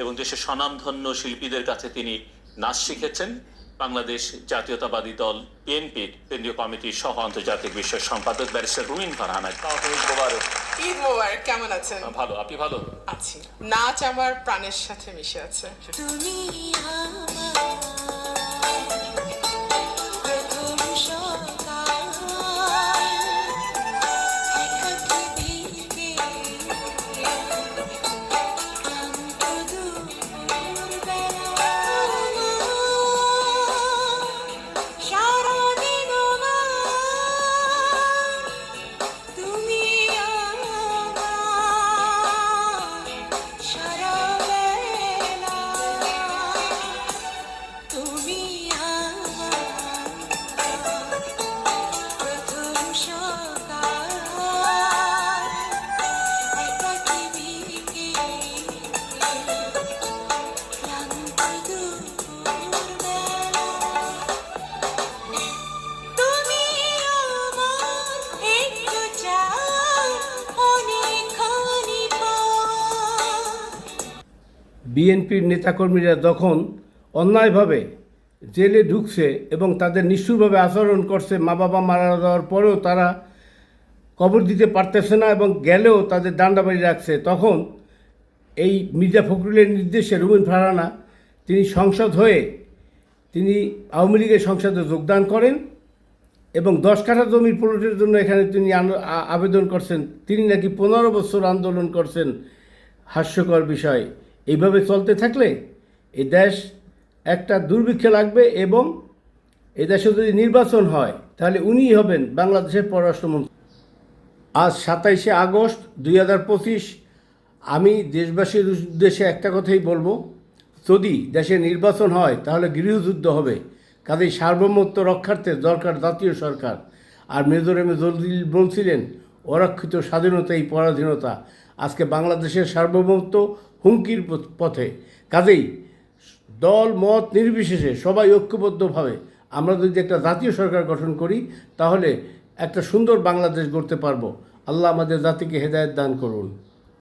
এবং দেশের স্বনামধন্য শিল্পীদের কাছে তিনি নাচ শিখেছেন। বাংলাদেশ জাতীয়তাবাদী দল বিএনপির কেন্দ্রীয় কমিটির সহ আন্তর্জাতিক বিষয়ক সম্পাদক ব্যারিস্টার রুমিন ফারহানা। ঈদ মোবারক। কেমন আছেন? ভালো, আপনি ভালো? আছি। নাচ আমার প্রাণের সাথে মিশে আছে। তুমি বিএনপির নেতাকর্মীরা যখন অন্যায়ভাবে জেলে ঢুকছে এবং তাদের নিষ্ঠুরভাবে আচরণ করছে, মা বাবা মারা যাওয়ার পরেও তারা কবর দিতে পারতেছে না এবং গেলেও তাদের ডান্ডাবাড়ি রাখছে, তখন এই মির্জা ফখরুলের নির্দেশে রুমিন ফারহানা তিনি সংসদ হয়ে তিনি আওয়ামী লীগের সংসদে যোগদান করেন এবং 10 কাঠা জমির প্লটের জন্য এখানে তিনি আবেদন করছেন। তিনি নাকি 15 বছর আন্দোলন করছেন। হাস্যকর বিষয়। এইভাবে চলতে থাকলে এই দেশ একটা দুর্ভিক্ষে লাগবে এবং এই দেশে যদি নির্বাচন হয় তাহলে উনিই হবেন বাংলাদেশের পররাষ্ট্রমন্ত্রী। আজ 27শে আগস্ট 2025। আমি দেশবাসীর উদ্দেশ্যে একটা কথাই বলবো, যদি দেশে নির্বাচন হয় তাহলে গৃহযুদ্ধ হবে। কাজেই সার্বভৌমত্ব রক্ষার্থে দরকার জাতীয় সরকার। আর মেজর এম এ জলিল বলছিলেন, অরক্ষিত স্বাধীনতাই পরাধীনতা। আজকে বাংলাদেশের সার্বভৌমত্ব হুমকির পথে। কাজেই দল মত নির্বিশেষে সবাই ঐক্যবদ্ধভাবে আমরা যদি একটা জাতীয় সরকার গঠন করি তাহলে একটা সুন্দর বাংলাদেশ গড়তে পারবো। আল্লাহ আমাদের জাতিকে হেদায়েত দান করুন।